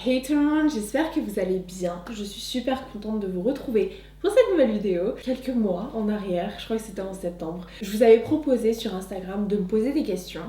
Hey tout le monde, j'espère que vous allez bien. Je suis super contente de vous retrouver pour cette nouvelle vidéo. Quelques mois en arrière, je crois que c'était en septembre, je vous avais proposé sur Instagram de me poser des questions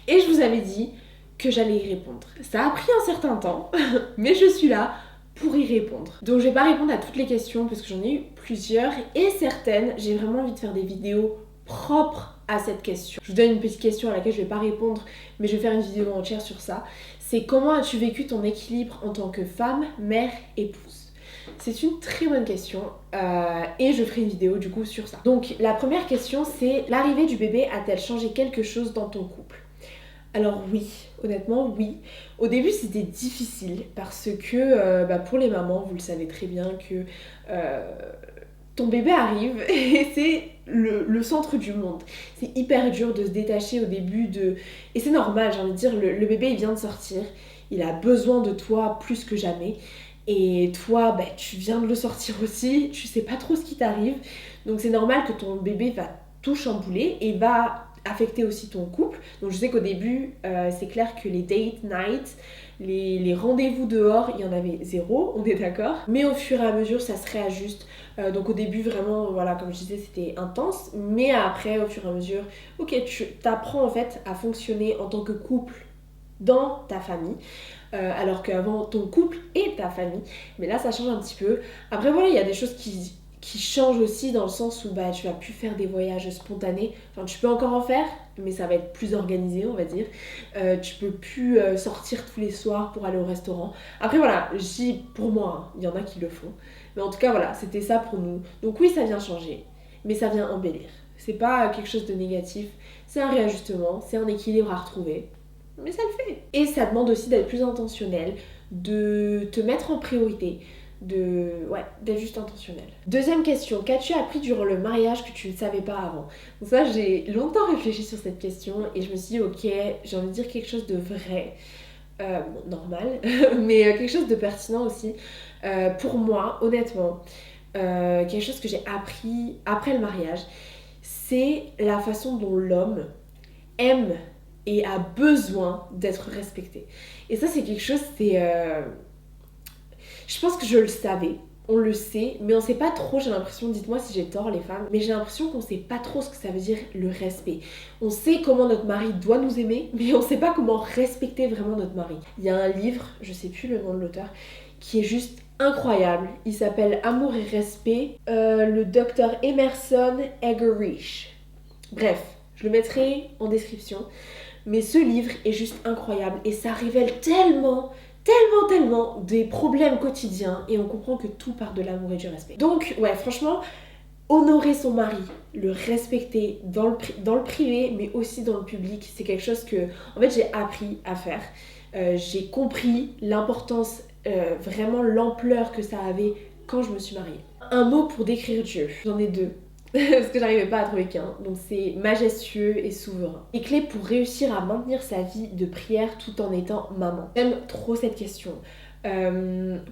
et je vous avais dit que j'allais y répondre. Ça a pris un certain temps, mais je suis là pour y répondre. Donc je vais pas répondre à toutes les questions parce que j'en ai eu plusieurs et certaines, j'ai vraiment envie de faire des vidéos propres à cette question. Je vous donne une petite question à laquelle je vais pas répondre, mais je vais faire une vidéo entière sur ça. C'est comment as-tu vécu ton équilibre en tant que femme, mère, épouse? C'est une très bonne question et je ferai une vidéo du coup sur ça. Donc la première question c'est l'arrivée du bébé a-t-elle changé quelque chose dans ton couple? Alors oui, honnêtement oui. Au début c'était difficile parce que pour les mamans, vous le savez très bien que euh, ton bébé arrive et c'est le centre du monde. C'est hyper dur de se détacher au début de... Et c'est normal, j'ai envie de dire, le bébé il vient de sortir, il a besoin de toi plus que jamais. Et toi, tu viens de le sortir aussi, tu sais pas trop ce qui t'arrive. Donc c'est normal que ton bébé va tout chambouler et va affecter aussi ton couple. Donc je sais qu'au début, c'est clair que les date nights, les rendez-vous dehors, il y en avait zéro, on est d'accord. Mais au fur et à mesure, ça se réajuste. Donc au début, vraiment, voilà, comme je disais, c'était intense. Mais après, au fur et à mesure, ok, tu apprends en fait à fonctionner en tant que couple dans ta famille. Alors qu'avant, ton couple et ta famille. Mais là, ça change un petit peu. Après, voilà, il y a des choses qui changent aussi dans le sens où tu vas plus faire des voyages spontanés. Enfin, tu peux encore en faire, mais ça va être plus organisé, on va dire. Tu peux plus sortir tous les soirs pour aller au restaurant. Après, voilà, je dis pour moi, hein, il y en a qui le font. Mais en tout cas, voilà, c'était ça pour nous. Donc oui, ça vient changer, mais ça vient embellir. C'est pas quelque chose de négatif, c'est un réajustement, c'est un équilibre à retrouver. Mais ça le fait. Et ça demande aussi d'être plus intentionnel, de te mettre en priorité, d'être juste intentionnel. Deuxième question, qu'as-tu appris durant le mariage que tu ne savais pas avant? Donc ça, j'ai longtemps réfléchi sur cette question et je me suis dit, ok, j'ai envie de dire quelque chose de vrai, normal, mais quelque chose de pertinent aussi. Pour moi, honnêtement, quelque chose que j'ai appris après le mariage, c'est la façon dont l'homme aime et a besoin d'être respecté. Et ça, c'est quelque chose, je pense que je le savais, on le sait, mais on sait pas trop, j'ai l'impression, dites-moi si j'ai tort les femmes, mais j'ai l'impression qu'on sait pas trop ce que ça veut dire le respect. On sait comment notre mari doit nous aimer, mais on sait pas comment respecter vraiment notre mari. Il y a un livre, je sais plus le nom de l'auteur, qui est juste incroyable. Il s'appelle Amour et respect, le docteur Emerson Eggerichs. Bref, je le mettrai en description. Mais ce livre est juste incroyable et ça révèle tellement des problèmes quotidiens et on comprend que tout part de l'amour et du respect. Donc ouais, franchement, honorer son mari, le respecter dans le privé mais aussi dans le public, c'est quelque chose que en fait j'ai appris à faire. J'ai compris l'importance, vraiment l'ampleur que ça avait quand je me suis mariée. Un mot pour décrire Dieu, j'en ai deux. Parce que j'arrivais pas à trouver qu'un. Donc c'est majestueux et souverain. Et clé pour réussir à maintenir sa vie de prière tout en étant maman. J'aime trop cette question.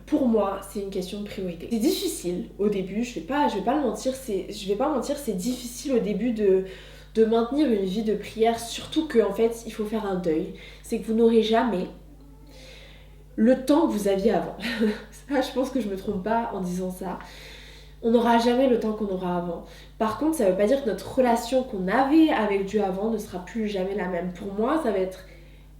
Pour moi, c'est une question de priorité. C'est difficile au début, je vais pas le mentir, c'est difficile au début de maintenir une vie de prière, surtout qu'en fait, il faut faire un deuil. C'est que vous n'aurez jamais le temps que vous aviez avant. Ça, je pense que je me trompe pas en disant ça. On n'aura jamais le temps qu'on aura avant. Par contre, ça veut pas dire que notre relation qu'on avait avec Dieu avant ne sera plus jamais la même. Pour moi, ça va être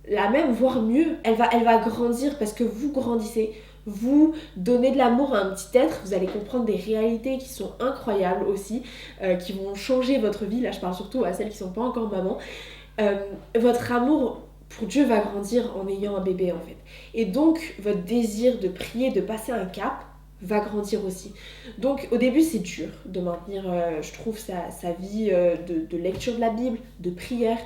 la même, voire mieux. Elle va grandir parce que vous grandissez. Vous donnez de l'amour à un petit être, vous allez comprendre des réalités qui sont incroyables aussi, qui vont changer votre vie. Là, je parle surtout à celles qui sont pas encore maman. Votre amour pour Dieu va grandir en ayant un bébé en fait. Et donc, votre désir de prier, de passer un cap, va grandir aussi. Donc au début c'est dur de maintenir, je trouve, sa vie de lecture de la Bible, de prière.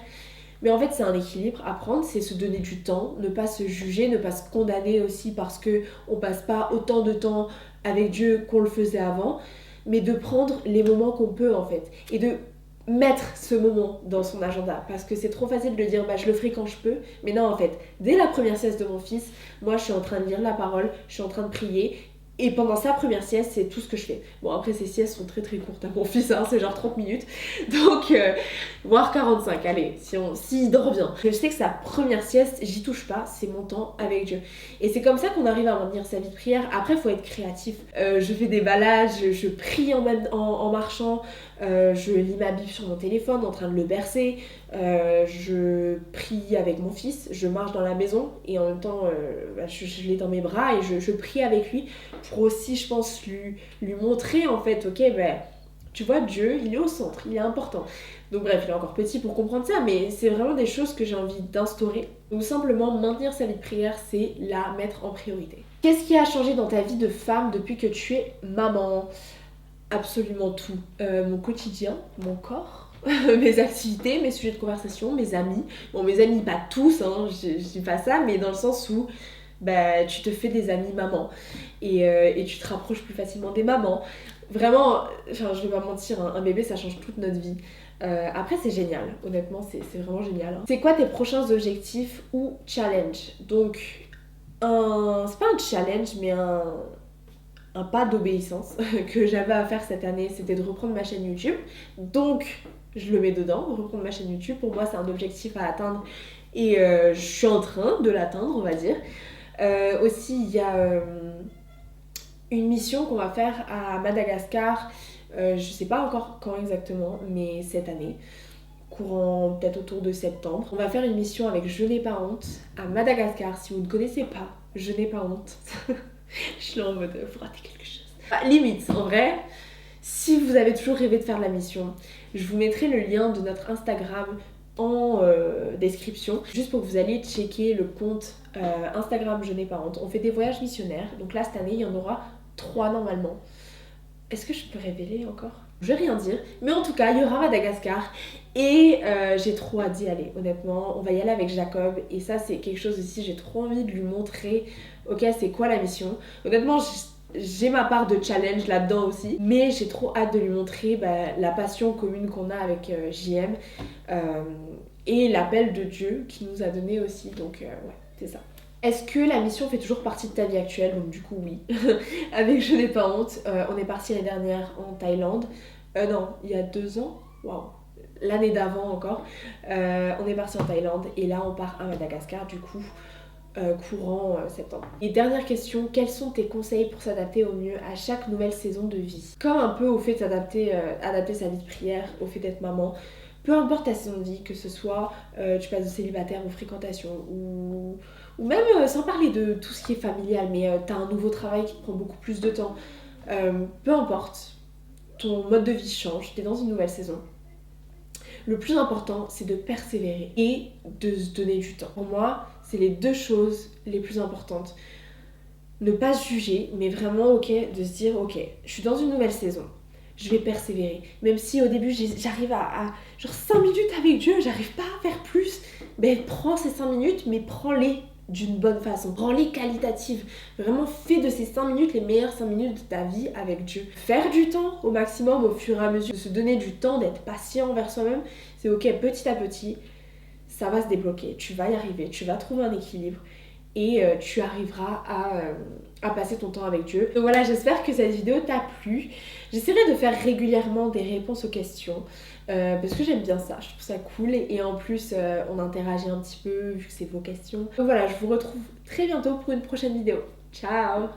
Mais en fait c'est un équilibre à prendre, c'est se donner du temps, ne pas se juger, ne pas se condamner aussi parce qu'on passe pas autant de temps avec Dieu qu'on le faisait avant, mais de prendre les moments qu'on peut en fait. Et de mettre ce moment dans son agenda parce que c'est trop facile de dire je le ferai quand je peux, mais non en fait dès la première sieste de mon fils, moi je suis en train de lire la parole, je suis en train de prier Et pendant sa première sieste, c'est tout ce que je fais. Bon, après, ces siestes sont très très courtes à mon fils, hein, c'est genre 30 minutes. Donc, voire 45, allez, s'il dort bien. Je sais que sa première sieste, j'y touche pas, c'est mon temps avec Dieu. Et c'est comme ça qu'on arrive à maintenir sa vie de prière. Après, il faut être créatif. Je fais des balades, je prie en marchant, je lis ma Bible sur mon téléphone en train de le bercer, je prie avec mon fils, je marche dans la maison et en même temps, je l'ai dans mes bras et je prie avec lui pour aussi, je pense, lui montrer en fait, ok, tu vois, Dieu, il est au centre, il est important. Donc bref, il est encore petit pour comprendre ça, mais c'est vraiment des choses que j'ai envie d'instaurer. Donc simplement, maintenir sa vie de prière, c'est la mettre en priorité. Qu'est-ce qui a changé dans ta vie de femme depuis que tu es maman? Absolument tout. Mon quotidien, mon corps, mes activités, mes sujets de conversation, mes amis. Bon, mes amis, pas tous, hein, je dis pas ça, mais dans le sens où tu te fais des amis mamans et tu te rapproches plus facilement des mamans. Vraiment, enfin, je vais pas mentir, hein, un bébé ça change toute notre vie. Après, c'est génial, honnêtement, c'est vraiment génial. Hein. C'est quoi tes prochains objectifs ou challenges? Donc, c'est pas un challenge, mais un pas d'obéissance que j'avais à faire cette année, c'était de reprendre ma chaîne YouTube. Donc, je le mets dedans, reprendre ma chaîne YouTube. Pour moi, c'est un objectif à atteindre et je suis en train de l'atteindre, on va dire. Aussi, il y a une mission qu'on va faire à Madagascar. Je sais pas encore quand exactement, mais cette année. Courant peut-être autour de septembre. On va faire une mission avec Je n'ai pas honte à Madagascar. Si vous ne connaissez pas, Je n'ai pas honte. Je suis là en mode, faut rater quelque chose. Limite, en vrai, si vous avez toujours rêvé de faire la mission, je vous mettrai le lien de notre Instagram en description, juste pour que vous alliez checker le compte Instagram Je n'ai pas honte. On fait des voyages missionnaires, donc là cette année il y en aura 3 normalement. Est-ce que je peux révéler encore? Je vais rien dire, mais en tout cas il y aura Madagascar et j'ai trop hâte d'y aller, honnêtement. On va y aller avec Jacob et ça c'est quelque chose aussi, j'ai trop envie de lui montrer, ok, c'est quoi la mission. Honnêtement, j'ai ma part de challenge là-dedans aussi, mais j'ai trop hâte de lui montrer la passion commune qu'on a avec JM et l'appel de Dieu qui nous a donné aussi, donc ouais, c'est ça. Est-ce que la mission fait toujours partie de ta vie actuelle? Donc du coup oui. Avec Je n'ai pas honte, on est parti l'année dernière en Thaïlande. Non, il y a 2 ans. Waouh. L'année d'avant encore. On est parti en Thaïlande et là on part à Madagascar du coup. Courant septembre. Et dernière question, quels sont tes conseils pour s'adapter au mieux à chaque nouvelle saison de vie? Comme un peu au fait de s'adapter, adapter sa vie de prière, au fait d'être maman, peu importe ta saison de vie, que ce soit tu passes de célibataire ou fréquentation, ou même sans parler de tout ce qui est familial, mais t'as un nouveau travail qui te prend beaucoup plus de temps, peu importe, ton mode de vie change, t'es dans une nouvelle saison. Le plus important, c'est de persévérer et de se donner du temps. Pour moi, c'est les 2 choses les plus importantes. Ne pas se juger, mais vraiment, ok, de se dire, ok, je suis dans une nouvelle saison, je vais persévérer. Même si au début, j'arrive à genre 5 minutes avec Dieu, j'arrive pas à faire plus, prends ces 5 minutes, mais prends-les d'une bonne façon, prends-les qualitatives. Vraiment, fais de ces 5 minutes les meilleures 5 minutes de ta vie avec Dieu. Faire du temps au maximum, au fur et à mesure, de se donner du temps, d'être patient envers soi-même, c'est ok, petit à petit, ça va se débloquer, tu vas y arriver, tu vas trouver un équilibre et tu arriveras à passer ton temps avec Dieu. Donc voilà, j'espère que cette vidéo t'a plu. J'essaierai de faire régulièrement des réponses aux questions parce que j'aime bien ça, je trouve ça cool et en plus on interagit un petit peu vu que c'est vos questions. Donc voilà, je vous retrouve très bientôt pour une prochaine vidéo. Ciao!